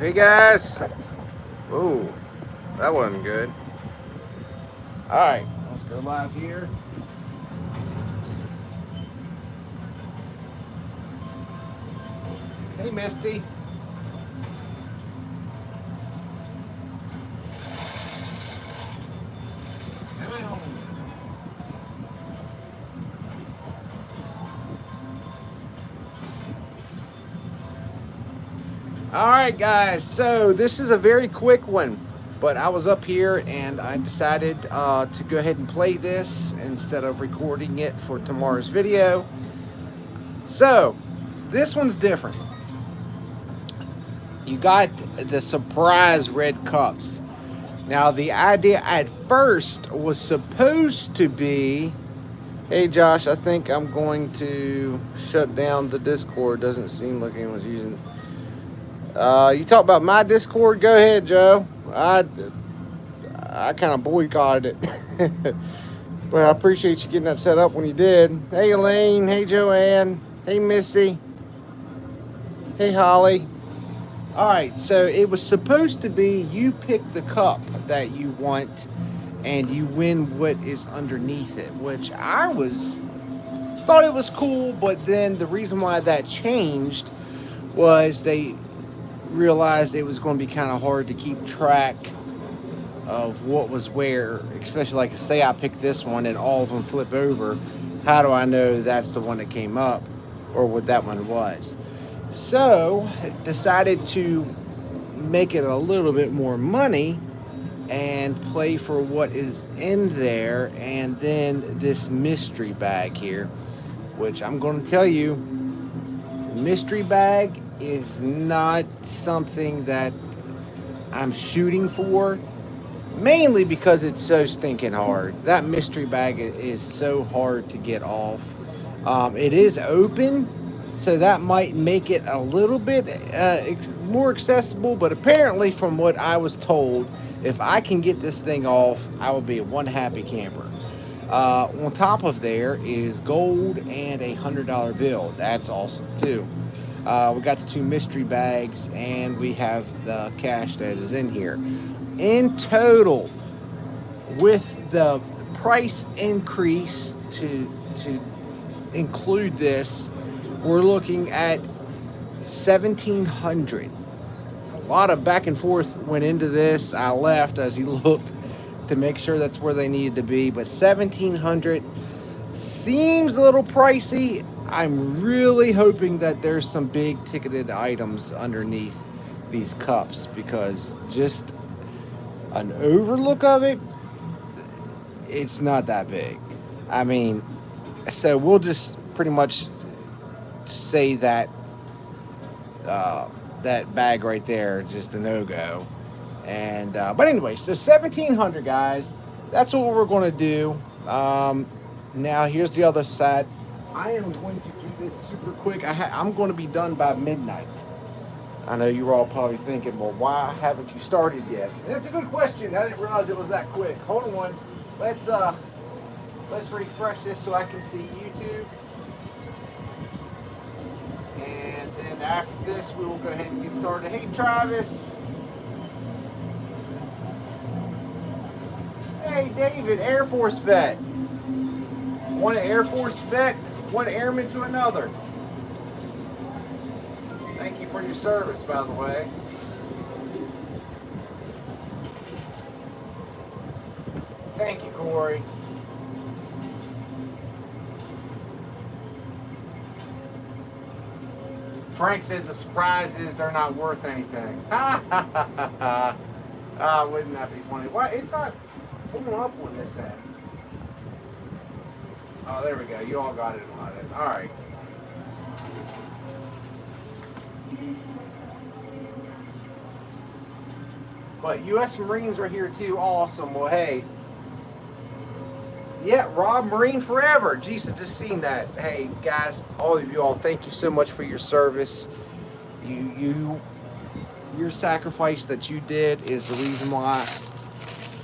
Hey guys. Ooh, that wasn't good. All right, let's go live here. Hey Misty. All right, guys. So this is a very quick one, but I was up here and I decided to go ahead and play this instead of recording it for tomorrow's video. So this one's different. You got the surprise red cups. Now the idea at first was supposed to be, hey Josh, I think I'm going to shut down the Discord. Doesn't seem like anyone's using it. You talk about my Discord? Go ahead, Joe. I kind of boycotted it. But I appreciate you getting that set up when you did. Hey, Elaine. Hey, Joanne. Hey, Missy. Hey, Holly. All right, so it was supposed to be you pick the cup that you want and you win what is underneath it, which I thought it was cool, but then the reason why that changed was they realized it was going to be kind of hard to keep track of what was where, especially like say I pick this one and all of them flip over. How do I know that's the one that came up or what that one was? So decided to make it a little bit more money and play for what is in there, and then this mystery bag here, which I'm going to tell you, mystery bag is not something that I'm shooting for, mainly because it's so stinking hard. That mystery bag is so hard to get off. It is open, so that might make it a little bit more accessible, but apparently from what I was told, if I can get this thing off, I will be one happy camper. On top of there is gold and $100 bill. That's awesome too. We got the two mystery bags and we have the cash that is in here. In total, with the price increase to include this, we're looking at $1,700. A lot of back and forth went into this. I left as he looked to make sure that's where they needed to be, but $1,700 seems a little pricey. I'm really hoping that there's some big ticketed items underneath these cups, because just an overlook of it, it's not that big. I mean, so we'll just pretty much say that that bag right there is just a no-go. And but anyway, so $1,700, guys. That's what we're going to do. Now here's the other side. I am going to do this super quick. I'm going to be done by midnight. I know you're all probably thinking, well, why haven't you started yet? And that's a good question. I didn't realize it was that quick. Hold on. Let's refresh this so I can see YouTube. And then after this, we will go ahead and get started. Hey, Travis. Hey, David, Air Force vet. One Air Force vet, one airman to another. Thank you for your service, by the way. Thank you, Corey. Frank said the surprise is they're not worth anything. Ha ha ha ha ha. Wouldn't that be funny? Why? It's not pulling up on this end. Oh, there we go. You all got it on it. All right. But U.S. Marines are here too. Awesome. Well, hey. Yeah, Rob Marine forever. Jeez, I just seen that. Hey, guys, all of you all, thank you so much for your service. Your sacrifice that you did is the reason why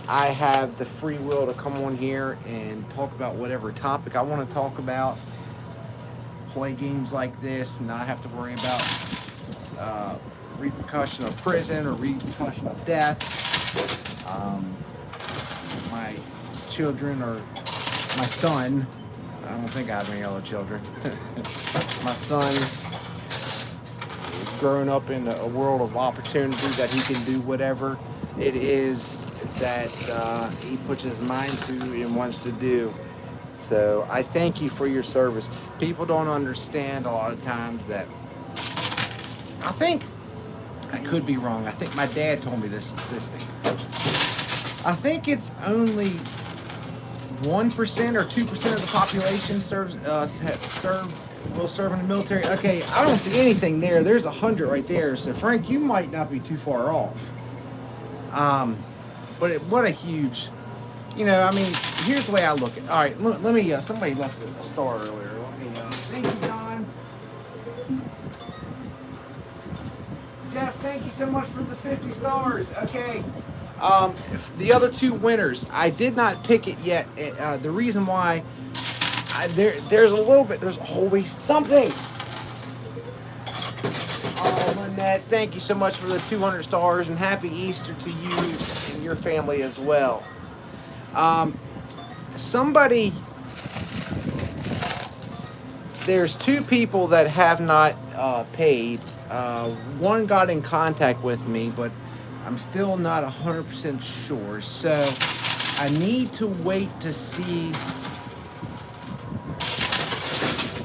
I have the free will to come on here and talk about whatever topic I want to talk about. Play games like this and not have to worry about repercussion of prison or repercussion of death. My children or my son, I don't think I have any other children. My son is growing up in a world of opportunity that he can do whatever it is that he puts his mind to and wants to do. So I thank you for your service. People don't understand a lot of times that, I think, I could be wrong, I think my dad told me this statistic. I think it's only 1% or 2% of the population will serve in the military. Okay, I don't see anything there. There's 100 right there. So Frank, you might not be too far off. But what a huge, I mean, here's the way I look at it. All right, let me, somebody left a star earlier. Let me, thank you, John. Jeff, thank you so much for the 50 stars. Okay. The other two winners, I did not pick it yet. The reason why, there's always something. Oh, Lynette, thank you so much for the 200 stars, and happy Easter to you and your family as well. There's two people that have not paid. One got in contact with me, but I'm still not 100% sure. So I need to wait to see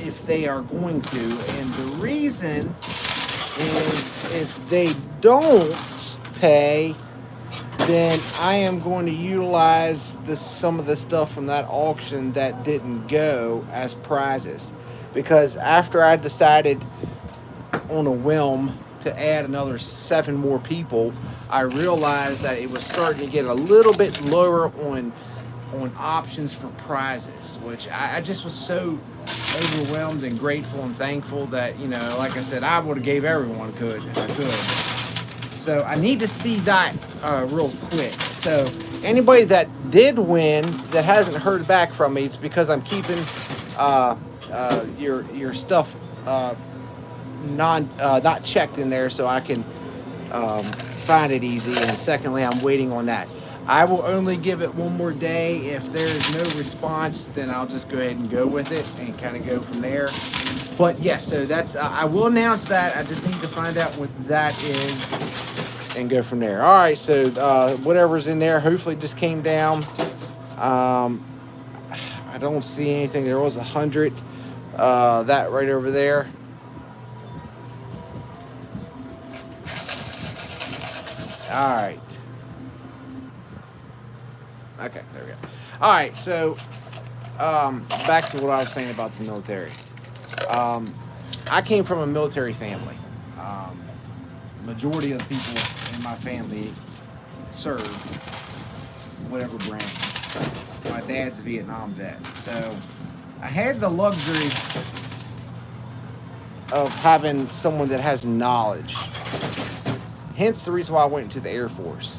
if they are going to. And the reason is if they don't pay, then I am going to utilize some of the stuff from that auction that didn't go as prizes. Because after I decided on a whim to add another 7 more people, I realized that it was starting to get a little bit lower on options for prizes, which I just was so overwhelmed and grateful and thankful that, like I said, I would have gave everyone if I could. So I need to see that real quick. So anybody that did win that hasn't heard back from me, it's because I'm keeping your stuff not checked in there, so I can find it easy. And secondly, I'm waiting on that. I will only give it one more day. If there is no response, then I'll just go ahead and go with it and kind of go from there. But yes, so that's I will announce that. I just need to find out what that is and go from there. All right, so whatever's in there hopefully just came down. I don't see anything. There was 100. That right over there. All right. Okay, there we go. All right, so back to what I was saying about the military. I came from a military family. Majority of the people in my family served whatever branch. My dad's a Vietnam vet, so I had the luxury of having someone that has knowledge. Hence the reason why I went into the Air Force.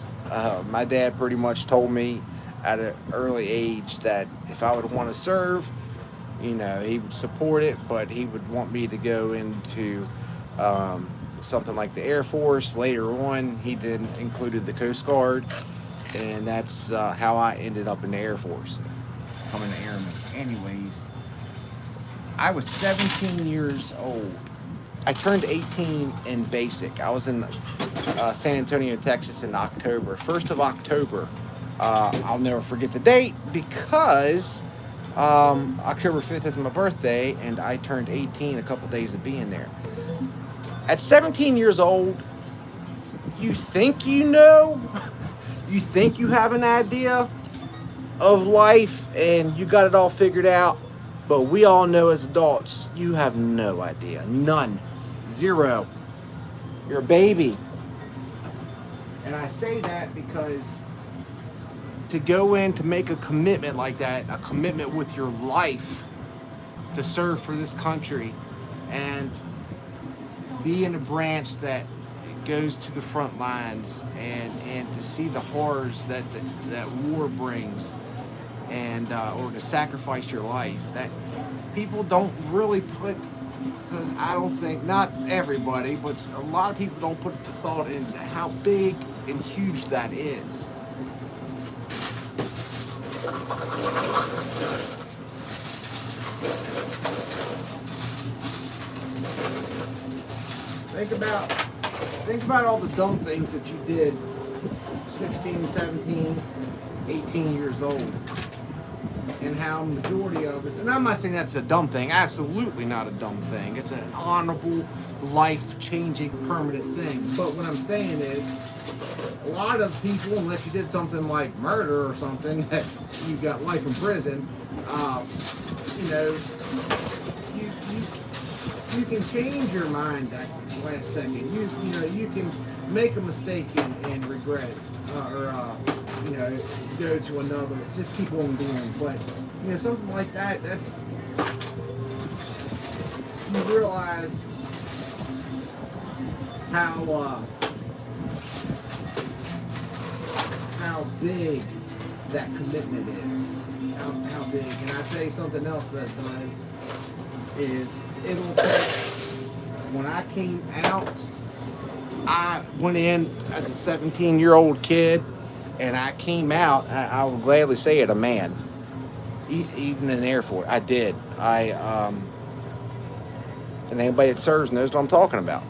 My dad pretty much told me at an early age that if I would want to serve, he would support it, but he would want me to go into something like the Air Force. Later on, he then included the Coast Guard, and that's how I ended up in the Air Force, becoming an airman. Anyways, I was 17 years old. I turned 18 in basic. I was in San Antonio, Texas in October, 1st of October. I'll never forget the date because October 5th is my birthday, and I turned 18 a couple days of being there. At 17 years old, you think you know? You think you have an idea of life and you got it all figured out, but we all know as adults, you have no idea. None. Zero. You're a baby. And I say that because to go in to make a commitment like that, a commitment with your life to serve for this country and be in a branch that goes to the front lines and to see the horrors that war brings, and or to sacrifice your life, that people don't really put I don't think, not everybody, but a lot of people don't put the thought into how big and huge that is. Think about all the dumb things that you did 16, 17, 18 years old. And how majority of us, and I'm not saying that's a dumb thing, absolutely not a dumb thing. It's an honorable, life-changing, permanent thing. But what I'm saying is, a lot of people, unless you did something like murder or something, that you got life in prison, you know, you can change your mind that last second. You know, you can make a mistake and regret it, you know, go to another, just keep on going. But you know, something like that, that's, you realize how big that commitment is. How big. And I tell you something else that does is it'll take. When I came out, I went in as a 17-year-old kid, and I came out, I will gladly say it, a man. Even in the Air Force, I did. And anybody that serves knows what I'm talking about.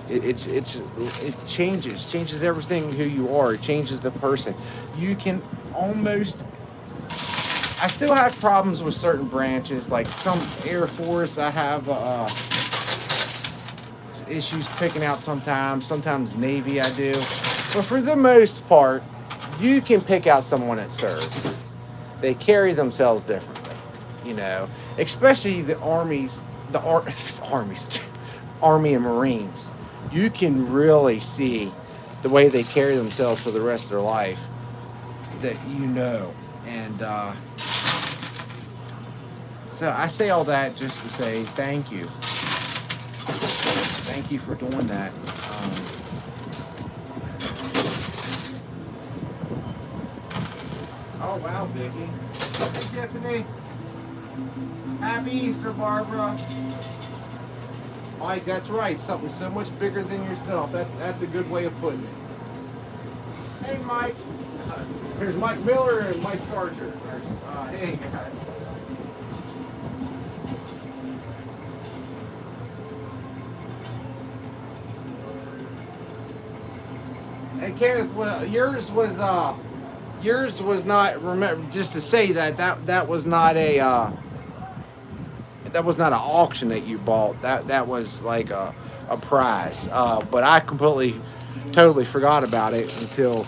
It changes everything who you are. It changes the person. You can almost. I still have problems with certain branches, like some Air Force. I have issues picking out sometimes. Sometimes Navy I do. But for the most part, you can pick out someone that serves. They carry themselves differently, you know. Especially the armies, armies, Army and Marines. You can really see the way they carry themselves for the rest of their life. That you know, and so I say all that just to say thank you. Thank you for doing that. Oh wow, Vicky. Hey, Tiffany. Happy Easter, Barbara. Mike, that's right. Something so much bigger than yourself. That's a good way of putting it. Hey, Mike. Here's Mike Miller and Mike Starcher. Hey, guys. Hey, Kenneth, well, yours was not. Remember, just to say that was not a. That was not an auction that you bought. That was like a prize. But I totally forgot about it until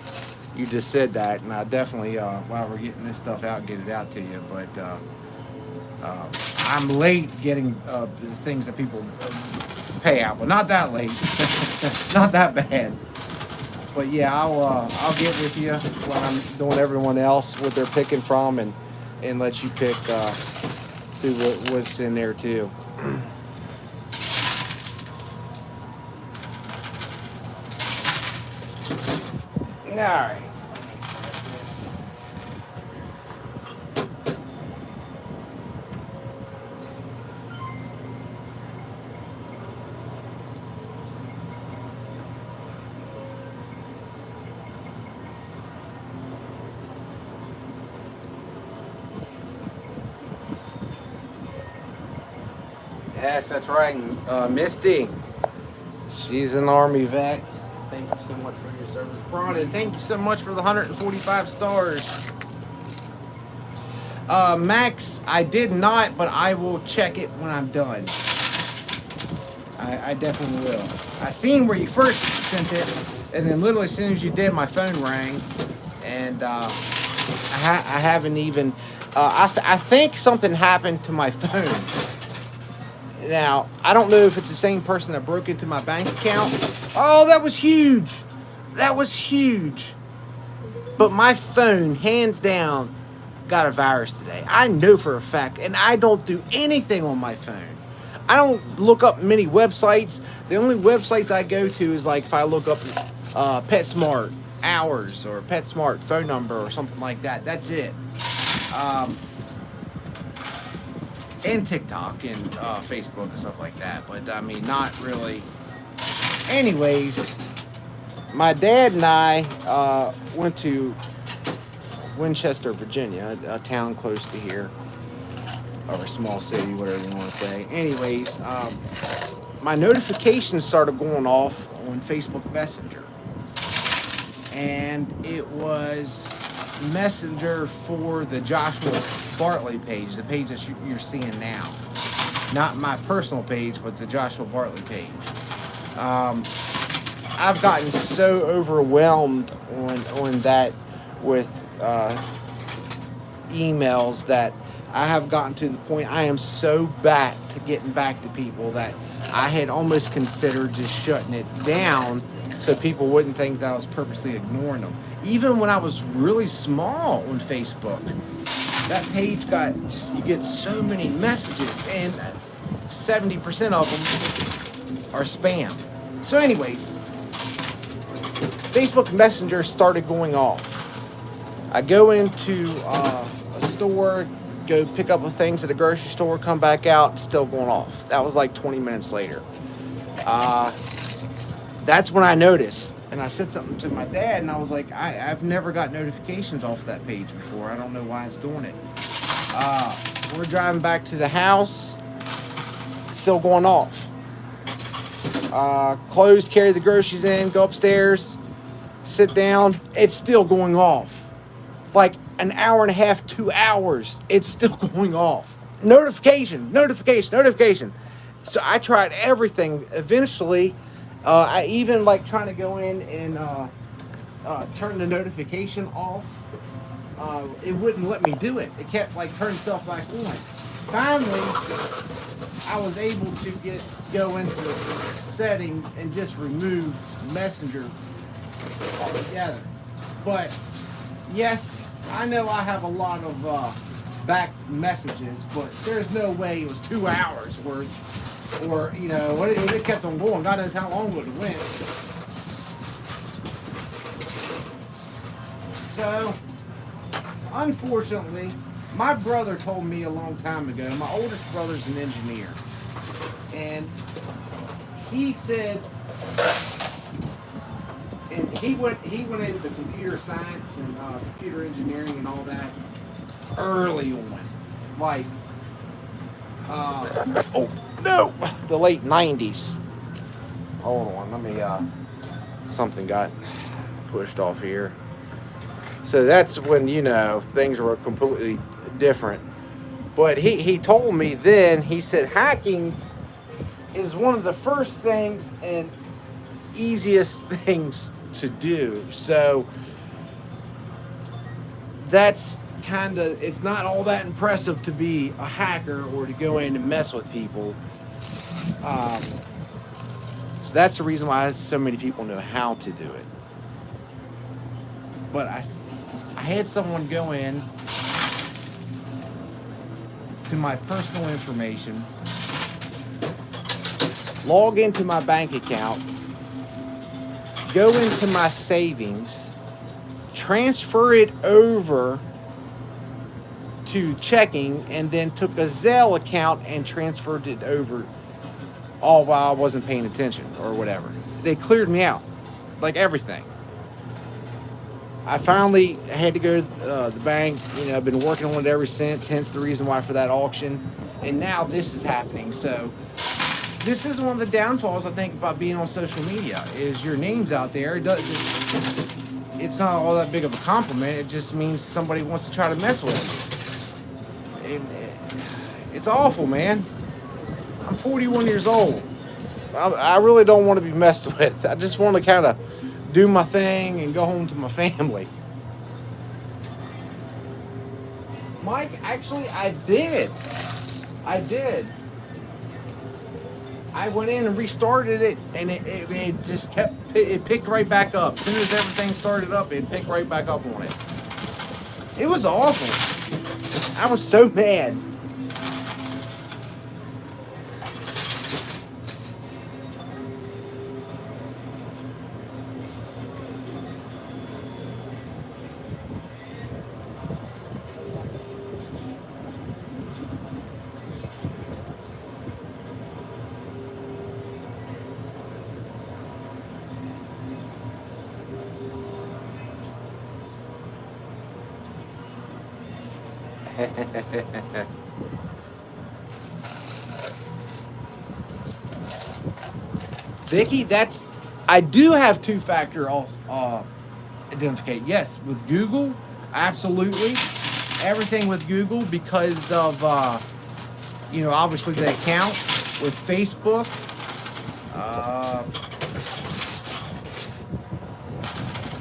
you just said that, and I definitely while we're getting this stuff out, get it out to you. But I'm late getting the things that people pay out, but not that late, not that bad. But yeah, I'll get with you when I'm doing everyone else what they're picking from, and let you pick. See what's in there too. All right. Yes, that's right. Misty, she's an Army vet. Thank you so much for your service. Bronny, thank you so much for the 145 stars. Max, I did not, but I will check it when I'm done. I definitely will. I seen where you first sent it, and then literally as soon as you did, my phone rang, and I haven't even. I think something happened to my phone. Now, I don't know if it's the same person that broke into my bank account. Oh, that was huge. That was huge. But my phone, hands down, got a virus today. I know for a fact, and I don't do anything on my phone. I don't look up many websites. The only websites I go to is like if I look up PetSmart hours or PetSmart phone number or something like that. That's it. and TikTok and Facebook and stuff like that. But I mean, not really. Anyways, my dad and I went to Winchester, Virginia, a town close to here, or a small city, whatever you want to say. Anyways, my notifications started going off on Facebook Messenger, and it was Messenger for the Joshua Bartley page, the page that you're seeing now. Not my personal page, but the Joshua Bartley page. I've gotten so overwhelmed on that with emails that I have gotten to the point I am so back to getting back to people that I had almost considered just shutting it down so people wouldn't think that I was purposely ignoring them. Even when I was really small on Facebook, that page you get so many messages, and 70% of them are spam. So anyways, Facebook Messenger started going off. I go into a store, go pick up things at the grocery store, come back out, still going off. That was like 20 minutes later. That's when I noticed, and I said something to my dad, and I was like, I've never got notifications off that page before. I don't know why it's doing it. We're driving back to the house, still going off. Close, carry the groceries in, go upstairs, sit down, it's still going off. Like an hour and a half, 2 hours, it's still going off. Notification. So I tried everything. Eventually, I even like trying to go in and turn the notification off. It wouldn't let me do it. It kept like turning itself back on. Finally, I was able to go into the settings and just remove Messenger altogether. But yes, I know I have a lot of back messages, but there's no way it was 2 hours worth, or you know, it kept on going. God knows how long it went. So, unfortunately, my brother told me a long time ago. My oldest brother's an engineer, and he said, and he went into computer science and computer engineering and all that early on, like the late 90s. Hold on, let me something got pushed off here. So that's when, you know, things were completely different. But he told me then, he said hacking is one of the first things and easiest things to do. So that's kind of, it's not all that impressive to be a hacker or to go in and mess with people. So that's the reason why so many people know how to do it. But I had someone go in to my personal information, log into my bank account, go into my savings, transfer it over to checking, and then took a Zelle account and transferred it over, all while I wasn't paying attention or whatever. They cleared me out, like everything. I finally had to go to the bank. You know, I've been working on it ever since, hence the reason why for that auction. And now this is happening. So this is one of the downfalls, I think, about being on social media, is your name's out there. It's not all that big of a compliment. It just means somebody wants to try to mess with you. It's awful, man. I'm 41 years old. I really don't want to be messed with. I just want to kind of do my thing and go home to my family. Mike, actually, I did. I went in and restarted it, and it just it picked right back up. As soon as everything started up, it picked right back up on it. It was awful. I was so mad. Vicky, I do have two-factor identification. Yes, with Google, absolutely. Everything with Google because of, obviously the account with Facebook.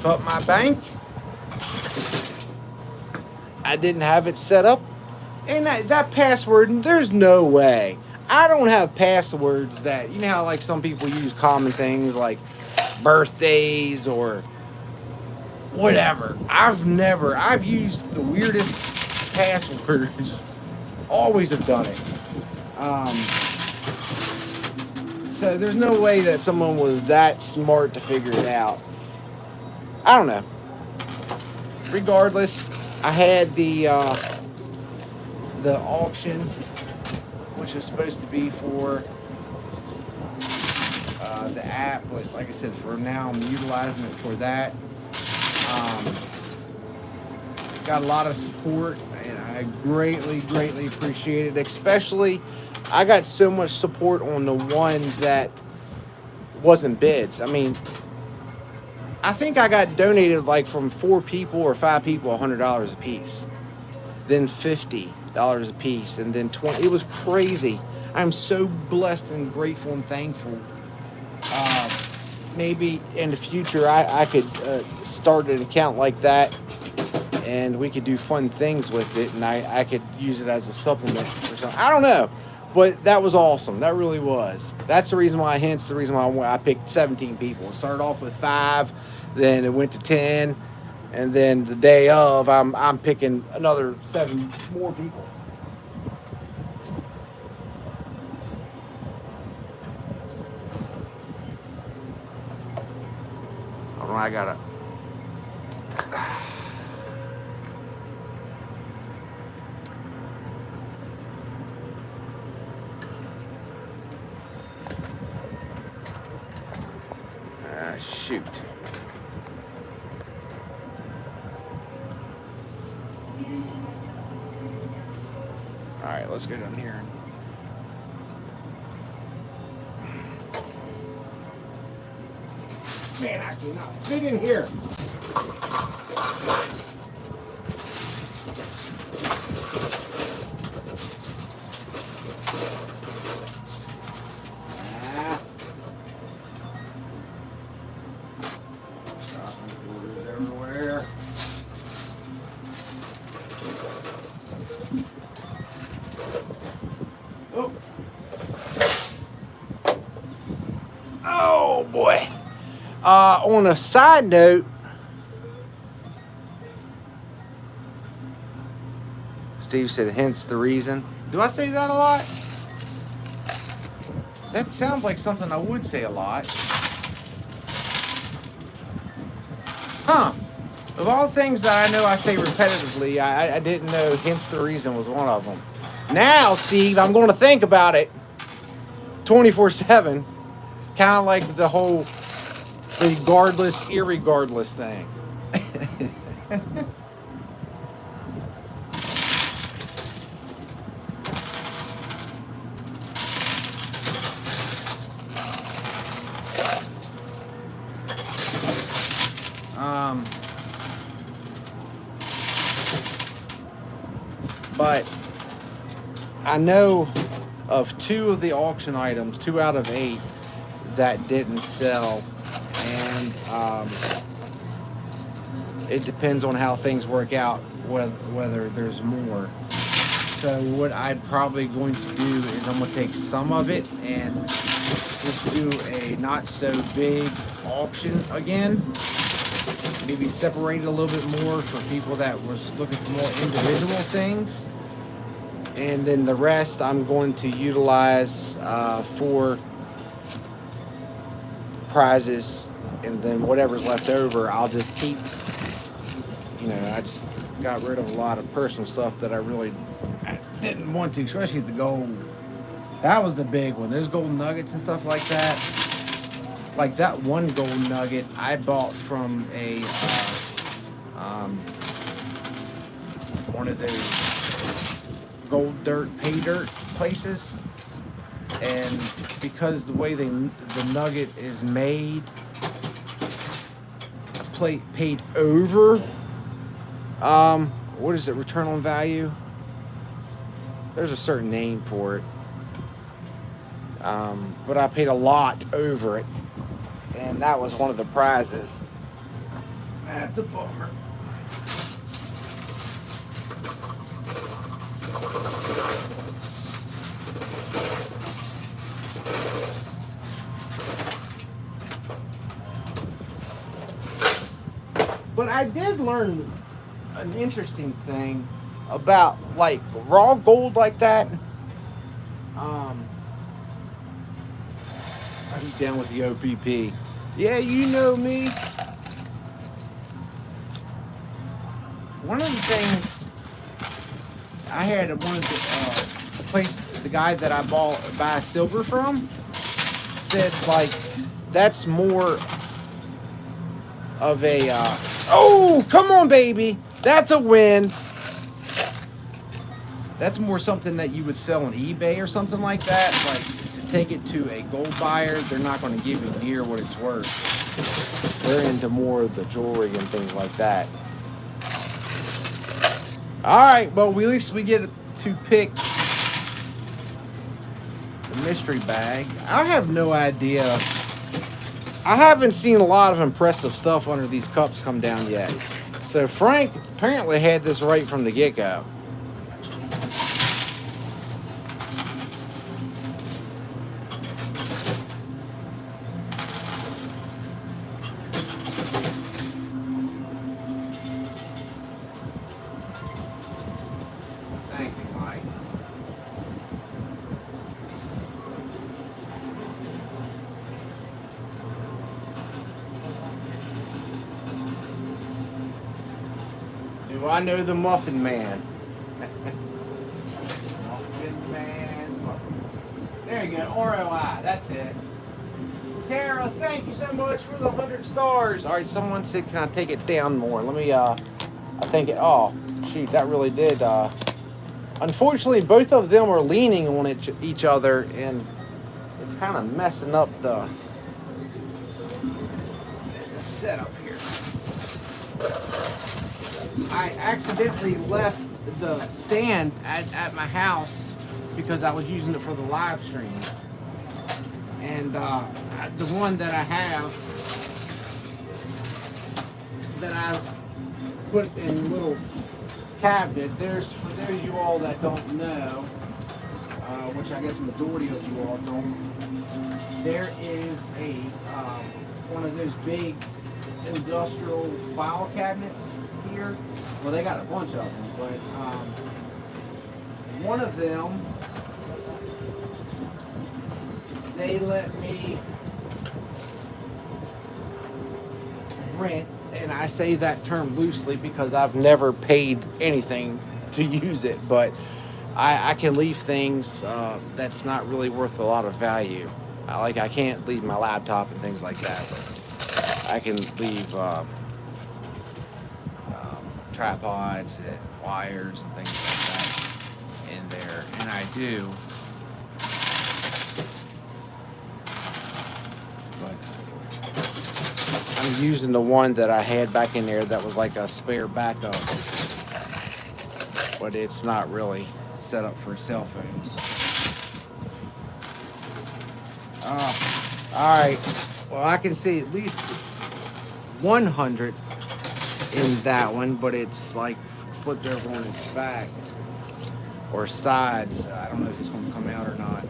But my bank, I didn't have it set up. And that password, there's no way. I don't have passwords that, you know how like some people use common things like birthdays or whatever. I've used the weirdest passwords. Always have done it. So there's no way that someone was that smart to figure it out. I don't know. Regardless, I had the auction, which was supposed to be for the app, but like I said, for now I'm utilizing it for that. Got a lot of support, and I greatly appreciate it. Especially, I got so much support on the ones that wasn't bids. I mean, I think I got donated like from 4 people or 5 people $100 a piece, then $50 a piece, and then 20. It was crazy. I'm so blessed and grateful and thankful. Maybe in the future I could start an account like that, and we could do fun things with it, and I could use it as a supplement or something. I don't know. But that was awesome. That really was. That's the reason why, hence the reason why I picked 17 people. It started off with 5, then it went to 10, and then the day of, I'm picking another 7 more people. Hold on, I gotta. Shoot. All right, let's go down here. Man, I cannot fit in here. Everywhere. Oh. Oh boy. On a side note, Steve said, hence the reason. Do I say that a lot? That sounds like something I would say a lot. Huh. Of all things that I know I say repetitively, I didn't know hence the reason was one of them. Now, Steve, I'm going to think about it 24/7. Kind of like the whole regardless, irregardless thing. But I know of 2 of the auction items, 2 out of 8, that didn't sell, and it depends on how things work out, whether there's more. So what I'm probably going to do is I'm going to take some of it and just do a not so big auction again. Maybe separate it a little bit more for people that was looking for more individual things. And then the rest I'm going to utilize for prizes, and then whatever's left over I'll just keep. I just got rid of a lot of personal stuff that I didn't want to, especially the gold. That was the big one. There's gold nuggets and stuff like that. Like that one gold nugget I bought from a one of those gold dirt, pay dirt places. And because the way the nugget is made, I paid over, what is it, return on value? There's a certain name for it. But I paid a lot over it. And that was one of the prizes. That's a bummer. But I did learn an interesting thing about like raw gold like that. I'm down with the OPP. Yeah, you know me. One of the things I had at one of the place, the guy that I buy silver from, said like that's more of a oh, come on baby, that's a win. That's more something that you would sell on eBay or something like that. Like to take it to a gold buyer, they're not going to give you near what it's worth. They're into more of the jewelry and things like that. All right, well, at least we get to pick the mystery bag. I have no idea. I haven't seen a lot of impressive stuff under these cups come down yet. So Frank apparently had this right from the get-go. Thank you, Mike. Do I know the Muffin Man? Muffin Man. There you go, ROI, that's it. Tara, thank you so much for the 100 stars. All right, someone said, can I take it down more? Let me, I think it, oh, shoot, that really did, unfortunately, both of them are leaning on each other, and it's kind of messing up the setup here. I accidentally left the stand at my house because I was using it for the live stream. And the one that I have, that I put in a little cabinet, for those you all that don't know, which I guess the majority of you all don't, there is a one of those big industrial file cabinets here. Well, they got a bunch of them, but one of them, they let me rent, and I say that term loosely because I've never paid anything to use it, but I can leave things that's not really worth a lot of value. I can't leave my laptop and things like that, but I can leave tripods and wires and things like that in there, and I do. But I'm using the one that I had back in there that was like a spare backup, but it's not really set up for cell phones. All right, well, I can see at least 100 in that one, but it's like flipped over on its back or sides. I don't know if it's going to come out or not.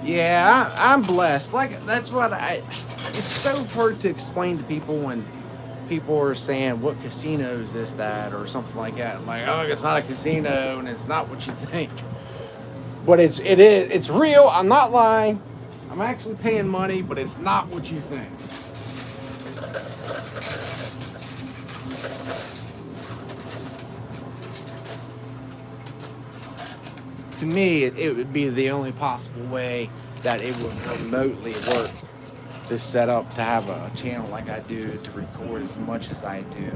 Yeah, I'm blessed. Like, that's what it's so hard to explain to people when people are saying, what casino is this, that, or something like that. I'm like, oh, it's not a casino, and it's not what you think. But it's real. I'm not lying. I'm actually paying money, but it's not what you think. To me, it would be the only possible way that it would remotely work. this setup to have a channel like I do, to record as much as I do,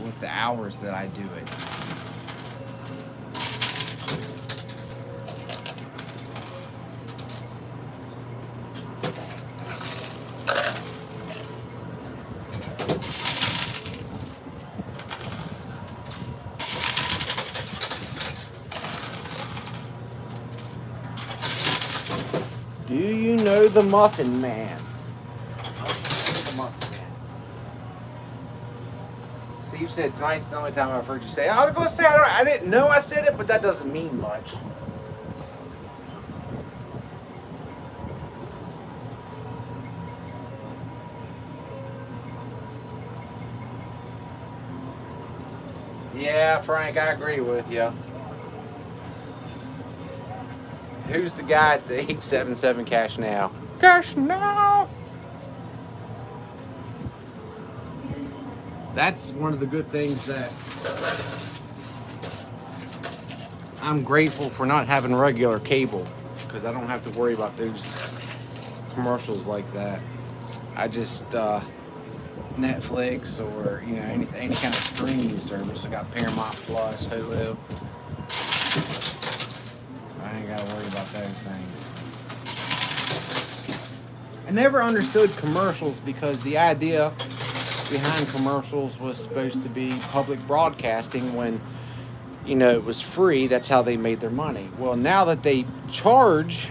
with the hours that I do it. Do you know the Muffin Man? The Muffin Man. Steve said tonight's the only time I've heard you say it. I was going to say I didn't know I said it, but that doesn't mean much. Yeah, Frank, I agree with you. Who's the guy at the 877 Cash Now? Cash Now! That's one of the good things that I'm grateful for, not having regular cable, because I don't have to worry about those commercials like that. I just Netflix or any kind of streaming service. I got Paramount Plus, Hulu. I ain't gotta worry about those things. I never understood commercials, because the idea behind commercials was supposed to be public broadcasting. When it was free, that's how they made their money. Well, now that they charge,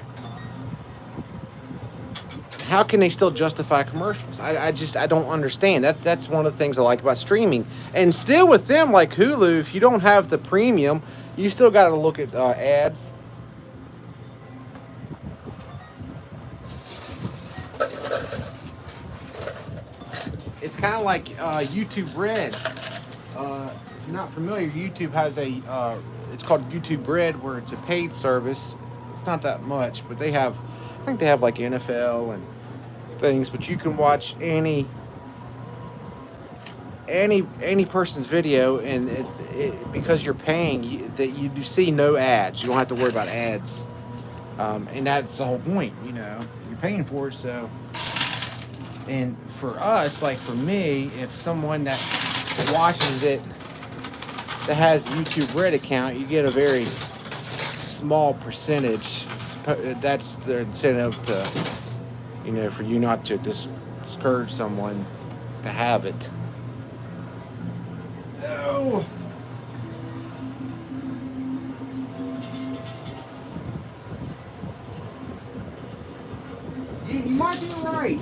how can they still justify commercials? I don't understand. That's one of the things I like about streaming. And still with them, like Hulu, if you don't have the premium, you still got to look at ads. It's kind of like YouTube Red. If you're not familiar, YouTube has it's called YouTube Red, where it's a paid service. It's not that much, but I think they have like NFL and things, but you can watch any person's video, and because you're paying, you see no ads. You don't have to worry about ads, and that's the whole point. You're paying for it. So, and for us, like for me, if someone that watches it that has YouTube Red account, you get a very small percentage. That's their incentive to, for you not to discourage someone to have it. Oh. You might be right.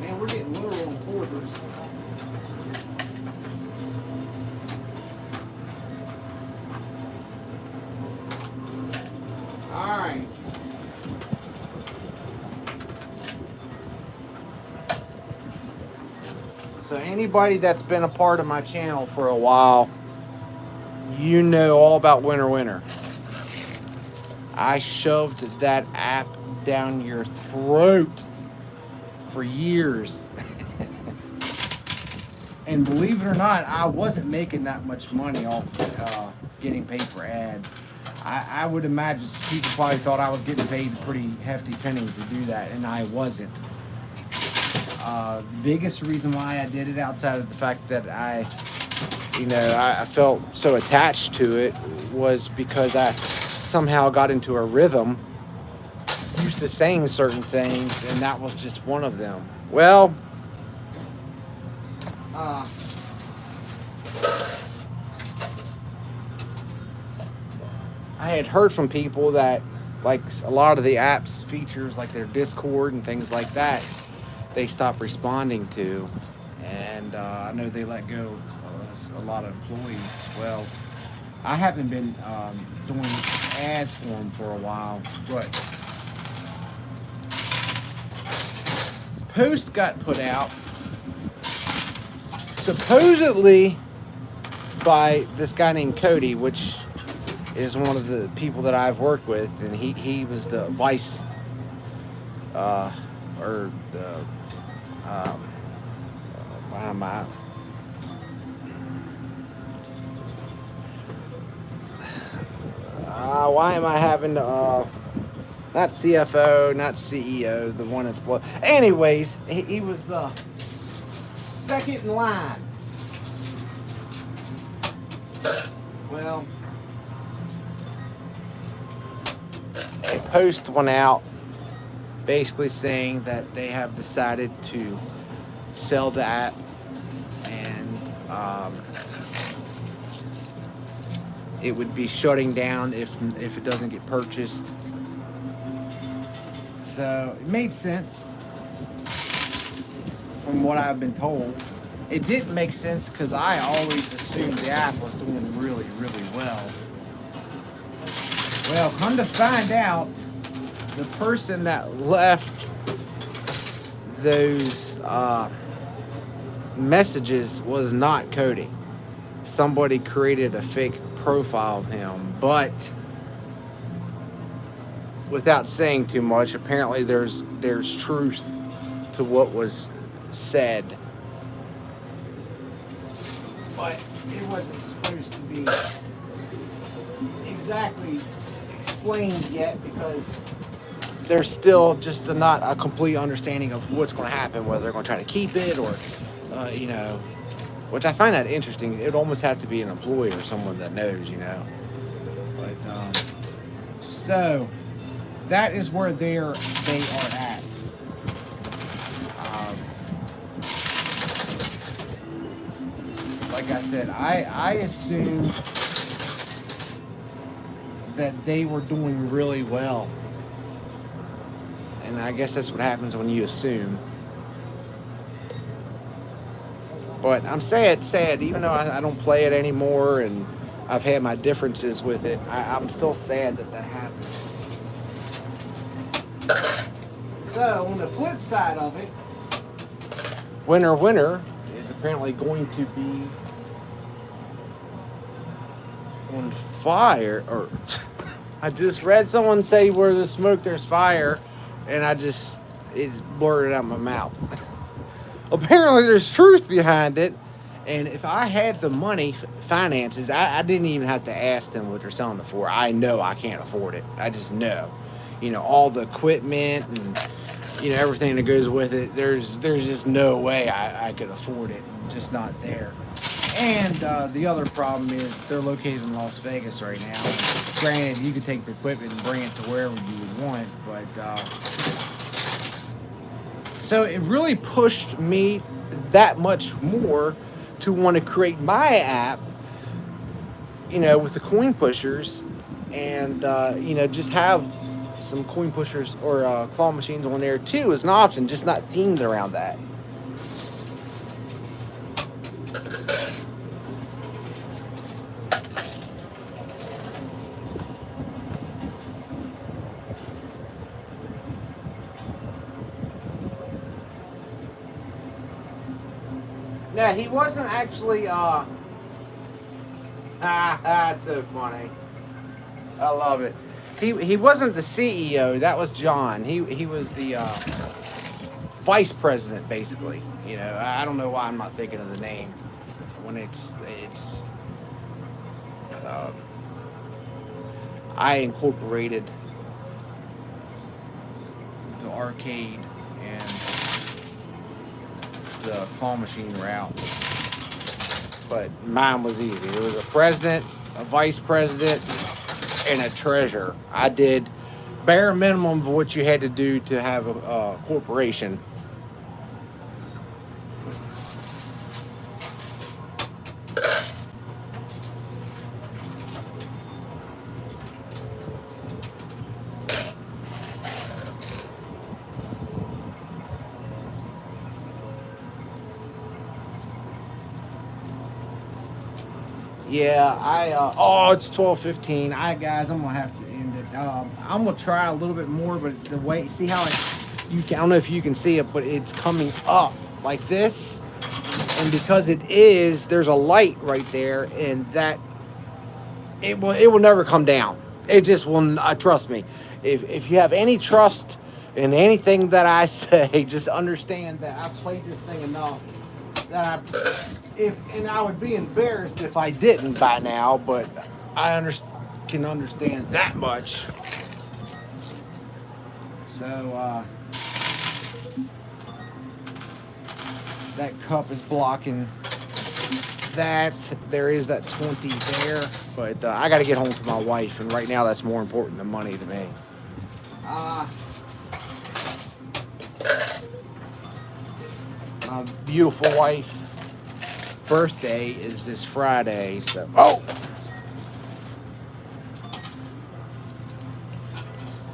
Man, we're getting literal quarters. All right. So anybody that's been a part of my channel for a while, you know all about Winner. I shoved that app down your throat for years. And believe it or not, I wasn't making that much money off getting paid for ads. I would imagine people probably thought I was getting paid a pretty hefty penny to do that, and I wasn't. The biggest reason why I did it, outside of the fact that I felt so attached to it, was because I somehow got into a rhythm, used to saying certain things, and that was just one of them. Well, I had heard from people that, like, a lot of the app's features, like their Discord and things like that, they stopped responding to, and I know they let go a lot of employees. Well, I haven't been doing ads for them for a while, but post got put out supposedly by this guy named Cody, which is one of the people that I've worked with, and he was the vice or the why am I having not CFO, not CEO, the one that's below. Anyways, he was the second in line. Well, a post went out basically saying that they have decided to sell the app, and it would be shutting down if it doesn't get purchased. So it made sense from what I've been told. It didn't make sense because I always assumed the app was doing really, really well. Well, come to find out, the person that left those messages was not Cody. Somebody created a fake profile of him, but without saying too much, apparently there's truth to what was said, but it wasn't supposed to be exactly explained yet because there's still just not a complete understanding of what's going to happen, whether they're going to try to keep it or which I find that interesting. It almost have to be an employee or someone that knows, but so that is where they are at. Like I said, I assumed that they were doing really well. And I guess that's what happens when you assume. But I'm sad, even though I don't play it anymore and I've had my differences with it, I'm still sad that happened. So, on the flip side of it, winner is apparently going to be on fire. Or I just read someone say, where there's smoke, there's fire, and it blurted out my mouth. Apparently there's truth behind it, and if I had the money, finances, I didn't even have to ask them what they're selling it for. I know I can't afford it. I just know. All the equipment and everything that goes with it, there's just no way I could afford it. I'm just not there. And the other problem is they're located in Las Vegas right now. Granted, you could take the equipment and bring it to wherever you would want, but so it really pushed me that much more to want to create my app, with the CoinPushers, and just have some CoinPushers or claw machines on there too as an option, just not themed around that. Now, he wasn't actually, that's so funny. I love it. He wasn't the CEO, that was John. He was the vice president, basically. I don't know why I'm not thinking of the name when it's I incorporated the arcade and the claw machine route, but mine was easy. It was a president, a vice president, and a treasurer. I did bare minimum of what you had to do to have a corporation. Yeah, it's 12:15. Guys, I'm gonna have to end it. I'm gonna try a little bit more, but the way, see how I don't know if you can see it, but it's coming up like this, and because there's a light right there, and that it will never come down. It just will. Trust me. If you have any trust in anything that I say, just understand that I've played this thing enough that I would be embarrassed if I didn't by now, but I understand. can understand that much. So that cup is blocking that. There is that 20 there, but I got to get home to my wife, and right now that's more important than money to me. My beautiful wife birthday is this Friday, so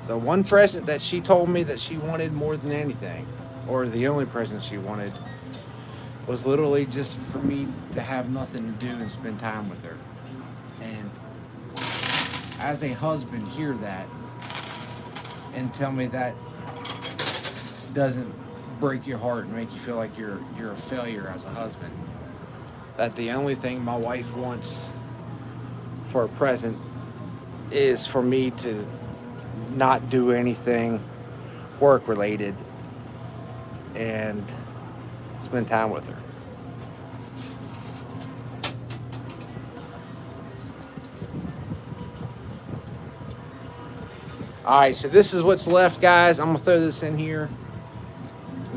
the one present that she told me that she wanted more than anything, or the only present she wanted, was literally just for me to have nothing to do and spend time with her. And as a husband, hear that and tell me that doesn't break your heart and make you feel like you're a failure as a husband. That the only thing my wife wants for a present is for me to not do anything work related and spend time with her. All right, so this is what's left, guys. I'm gonna throw this in here.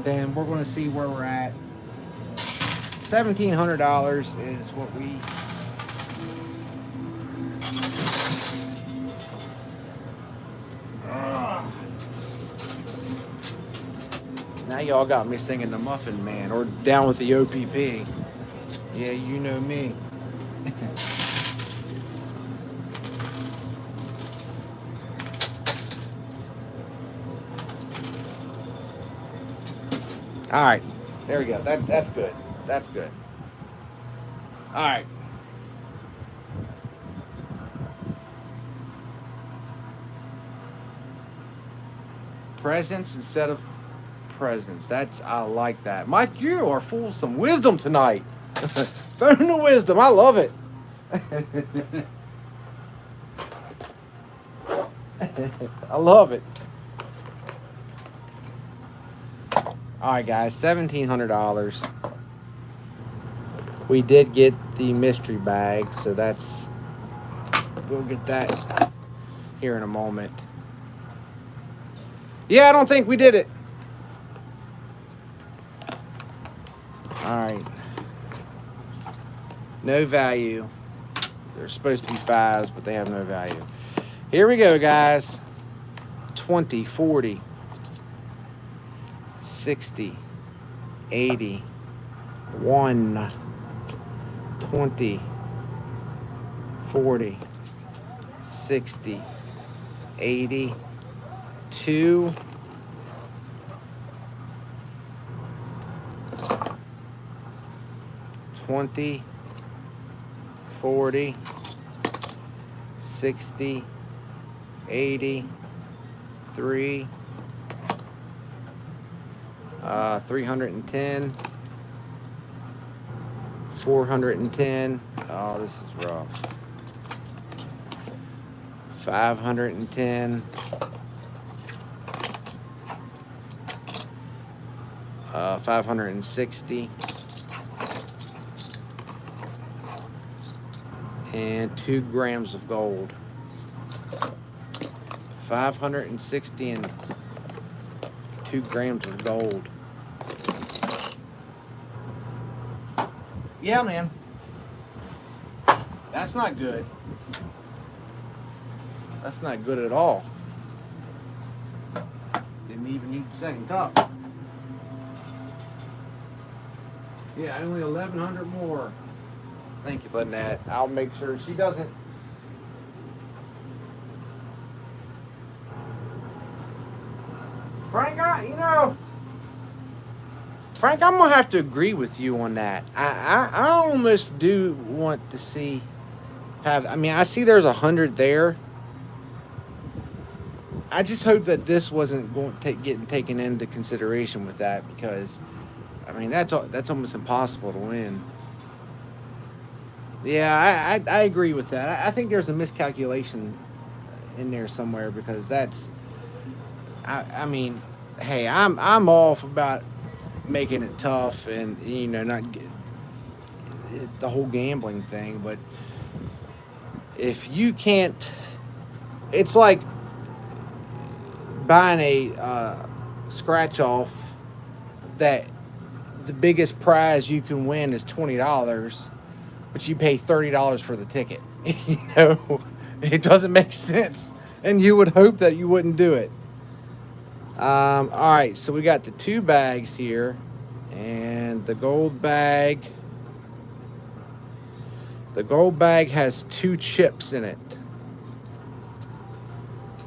Then we're gonna see where we're at. $1,700 is what we. Now y'all got me singing the Muffin Man or Down with the OPP. Yeah, you know me. All right, there we go. That's good. That's good. All right. Presents instead of presents. I like that. Mike, you are full of some wisdom tonight. Throwing the wisdom. I love it. I love it. All right, guys, $1,700. We did get the mystery bag, so we'll get that here in a moment. Yeah, I don't think we did it. All right. No value. They're supposed to be fives, but they have no value. Here we go, guys. 20, 40, 60, 80, 1, 20, 40, 60, 80, 2, 20, 40, 60, 80, 3, 310, 410. Oh, this is rough. 510. 560. And 2 grams of gold. 560 and 2 grams of gold. Yeah, man. That's not good. That's not good at all. Didn't even need the second cup. Yeah, only 1,100 more. Thank you, Lynette. I'll make sure she doesn't. Frank, Frank, I'm gonna have to agree with you on that. I almost do want to see I see there's 100 there. I just hope that this wasn't going to getting taken into consideration with that, because I mean that's almost impossible to win. Yeah, I agree with that. I think there's a miscalculation in there somewhere, because I mean, hey, I'm all about making it tough and not get the whole gambling thing, but if you can't it's like buying a scratch off that the biggest prize you can win is $20, but you pay $30 for the ticket. You know, it doesn't make sense, and you would hope that you wouldn't do it. All right, so we got the two bags here, and the gold bag. The gold bag has 2 chips in it,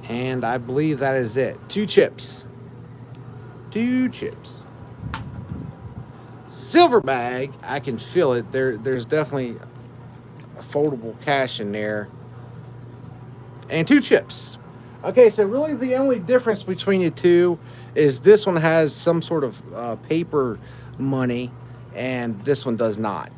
and I believe that is it. 2 chips. 2 chips. Silver bag, I can feel it. There's definitely a foldable cash in there, and 2 chips. Okay, so really the only difference between the two is this one has some sort of paper money, and this one does not.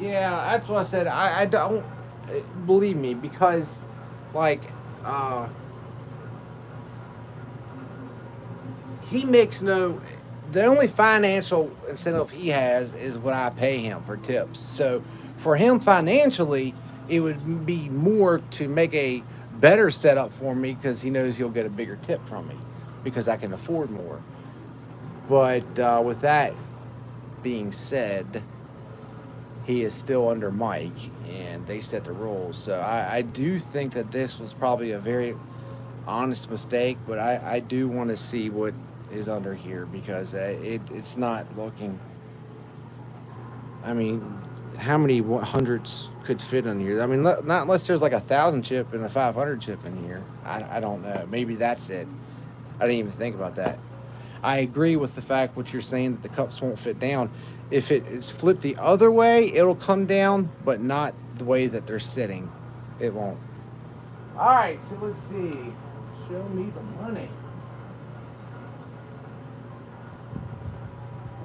Yeah, that's what I said. I don't believe me because, like, uh, he makes no. The only financial incentive he has is what I pay him for tips. So for him financially, it would be more to make a better setup for me because he knows he'll get a bigger tip from me because I can afford more. But with that being said, he is still under Mike, and they set the rules. So I do think that this was probably a very honest mistake, but I do want to see what is under here because it's not looking. I mean, how many hundreds could fit in here? I mean, not unless there's like 1,000 chip and a 500 chip in here. I don't know. Maybe that's it. I didn't even think about that. I agree with the fact what you're saying that the cups won't fit down. If it is flipped the other way, it'll come down, but not the way that they're sitting. It won't. All right, so let's see. Show me the money.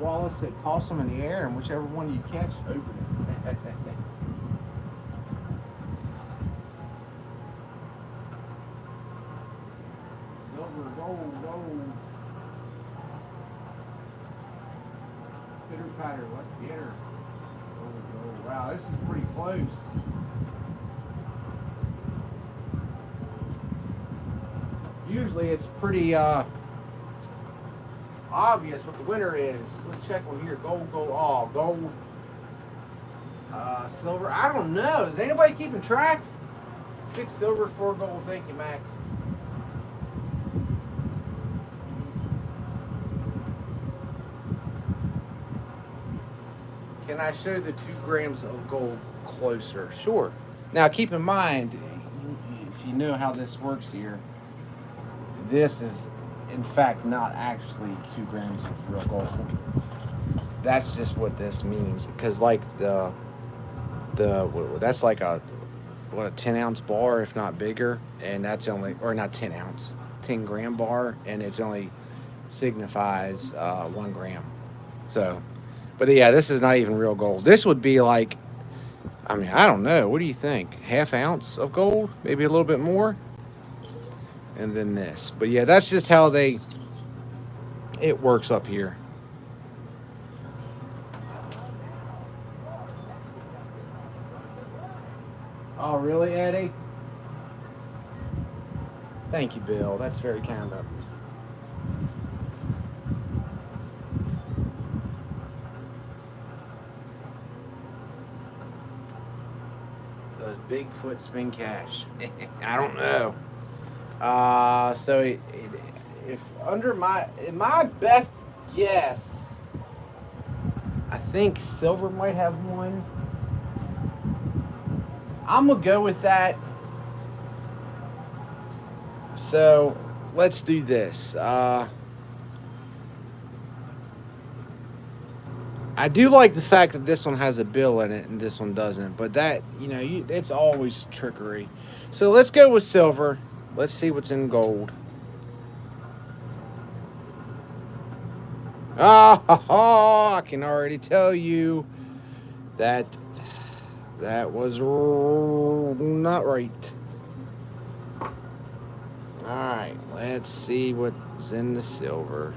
Wallace said toss them in the air, and whichever one you catch, open it. Silver, gold. Pitter patter, let's get her. Oh, wow, this is pretty close. Usually it's pretty obvious what the winner is. Let's check one here. Gold. Silver. I don't know. Is anybody keeping track? 6 silver, 4 gold. Thank you, Max. Can I show the 2 grams of gold closer? Sure. Now keep in mind, if you know how this works here, this is in fact not actually 2 grams of real gold. That's just what this means, because like the that's like a 10-ounce bar, if not bigger, and that's only, or not 10-ounce, 10-gram bar, and it's only signifies 1 gram. So, but yeah, this is not even real gold. This would be like, I mean, I don't know. What do you think? Half ounce of gold, maybe a little bit more, and then this. But yeah, that's just how it works up here. Oh, really, Eddie? Thank you, Bill. That's very kind of you. Does Bigfoot spin cash? I don't know. So if under my best guess, I think silver might have one. I'm gonna go with that. So let's do this. I do like the fact that this one has a bill in it and this one doesn't, but that, it's always trickery. So let's go with silver. Let's see what's in gold. Oh, I can already tell you that that was not right. All right, let's see what's in the silver.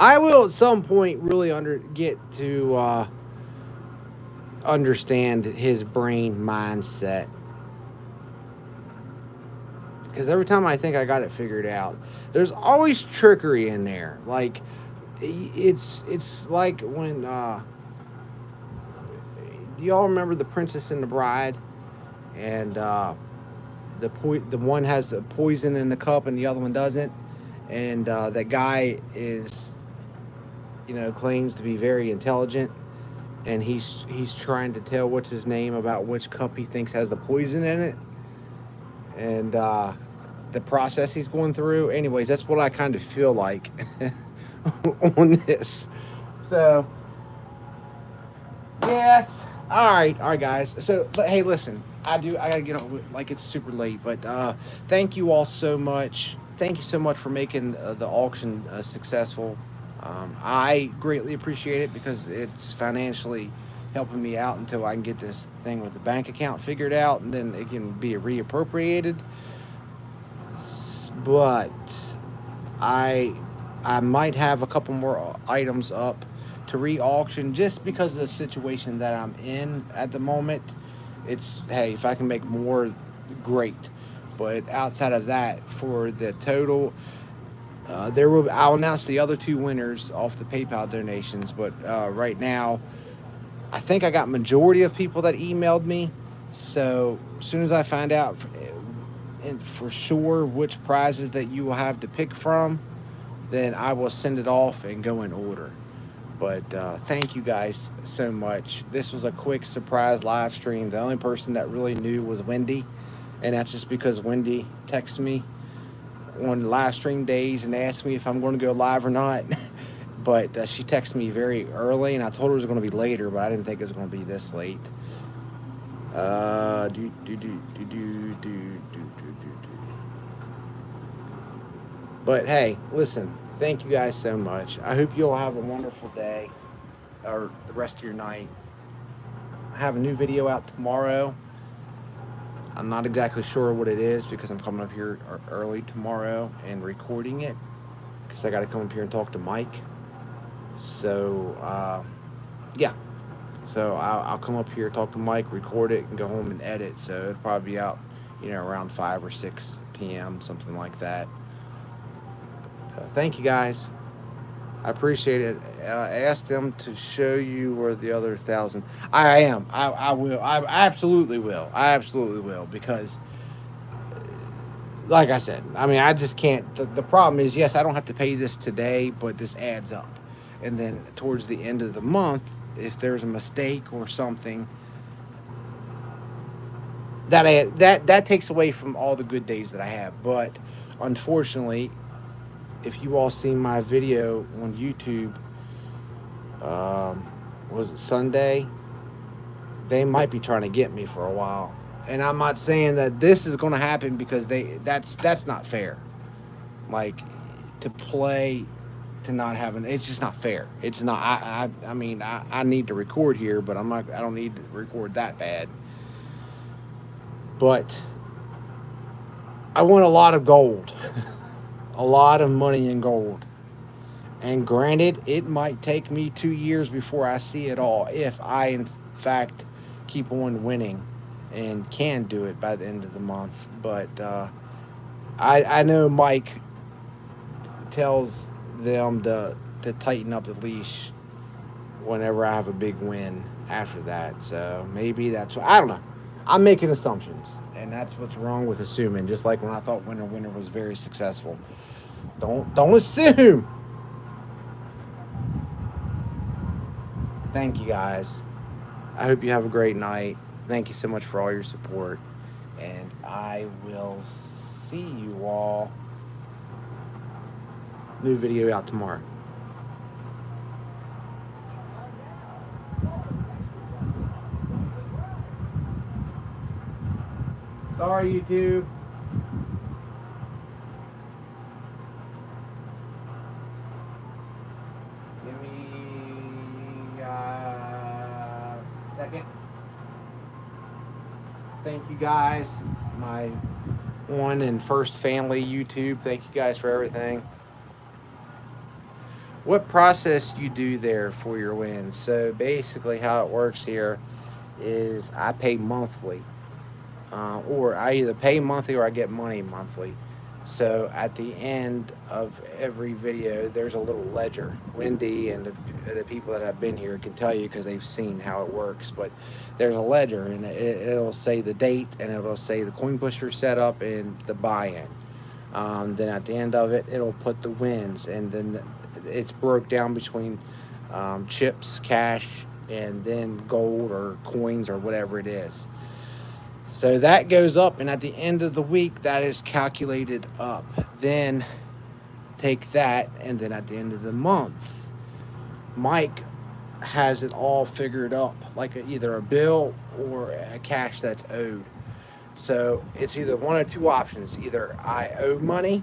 I will at some point really get to understand his brain mindset, because every time I think I got it figured out, there's always trickery in there. Like it's like when do y'all remember The Princess and the Bride? And the one has a poison in the cup and the other one doesn't, and that guy is, claims to be very intelligent, and he's trying to tell what's his name about which cup he thinks has the poison in it, and the process he's going through. Anyways, that's what I kind of feel like on this. So yes. All right, guys. So, but hey, listen, I gotta get on. Like it's super late, but thank you all so much. Thank you so much for making the auction successful. I greatly appreciate it because it's financially helping me out until I can get this thing with the bank account figured out, and then it can be reappropriated. But I I might have a couple more items up to re-auction just because of the situation that I'm in at the moment. It's, hey, if I can make more, great. But outside of that, for the total, I'll announce the other two winners off the PayPal donations. But right now, I think I got majority of people that emailed me. So as soon as I find out and for sure which prizes that you will have to pick from, then I will send it off and go in order. But thank you guys so much. This was a quick surprise live stream. The only person that really knew was Wendy, and that's just because Wendy texts me on live stream days and asks me if I'm going to go live or not. But she texted me very early, and I told her it was going to be later, but I didn't think it was going to be this late. Do do do do do do do do do. But hey, listen, thank you guys so much. I hope you all have a wonderful day or the rest of your night. I have a new video out tomorrow. I'm not exactly sure what it is because I'm coming up here early tomorrow and recording it because I got to come up here and talk to Mike. So, yeah. So I'll come up here, talk to Mike, record it, and go home and edit. So it'll probably be out, around 5 or 6 p.m., something like that. Thank you guys. I appreciate it. Ask them to show you where the other 1,000. I am. I will. I absolutely will. I absolutely will because, like I said, I mean, I just can't. The problem is, yes, I don't have to pay this today, but this adds up, and then towards the end of the month, if there's a mistake or something, that takes away from all the good days that I have. But unfortunately, if you all seen my video on YouTube, was it Sunday? They might be trying to get me for a while, and I'm not saying that this is going to happen because that's not fair. Like to play to not having, it's just not fair. It's not. I mean I need to record here, but I'm not. I don't need to record that bad. But I want a lot of gold, a lot of money in gold. And granted, it might take me 2 years before I see it all if I, in fact, keep on winning and can do it by the end of the month. But I know Mike tells them to tighten up the leash whenever I have a big win after that. So maybe that's what, I don't know. I'm making assumptions, and that's what's wrong with assuming. Just like when I thought Winner Winner was very successful. Don't assume. Thank you guys. I hope you have a great night. Thank you so much for all your support. And I will see you all New video out tomorrow. Sorry, YouTube. Give me a second. Thank you guys. My one and first family YouTube. Thank you guys for everything. What process you do there for your wins? So basically how it works here is I pay monthly. Or I either pay monthly or I get money monthly. So at the end of every video, there's a little ledger. Wendy and the people that have been here can tell you because they've seen how it works. But there's a ledger, and it'll say the date, and it'll say the CoinPusher setup and the buy-in. Then at the end of it, it'll put the wins, and then it's broke down between chips, cash, and then gold or coins or whatever it is. So that goes up, and at the end of the week, that is calculated up. Then take that, and then at the end of the month, Mike has it all figured up, like either a bill or a cash that's owed. So it's either one of two options. Either I owe money,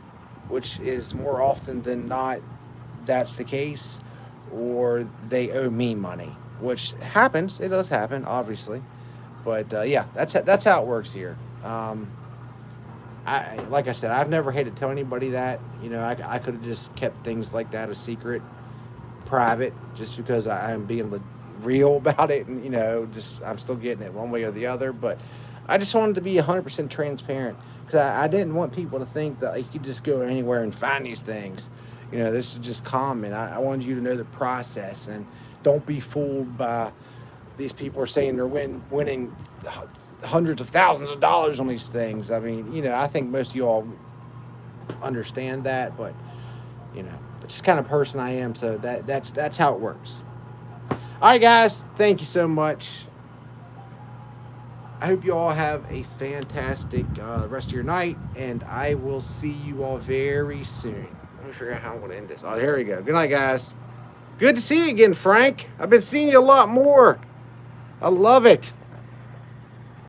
which is more often than not that's the case, or they owe me money, which happens. It does happen, obviously. But yeah, that's how it works here. Like I said, I've never had to tell anybody that. You know, I could have just kept things like that a secret, private, just because I'm being real about it, and you know, just I'm still getting it one way or the other. But I just wanted to be 100% transparent because I didn't want people to think that you could just go anywhere and find these things. You know, this is just common. I wanted you to know the process, and don't be fooled by these people are saying they're winning hundreds of thousands of dollars on these things. I mean, you know, I think most of you all understand that, but you know, it's just kind of person I am. So that's how it works. All right, guys, thank you so much. I hope you all have a fantastic rest of your night, and I will see you all very soon. Let me figure out how I'm going to end this. Oh, here we go. Good night, guys. Good to see you again, Frank. I've been seeing you a lot more. I love it.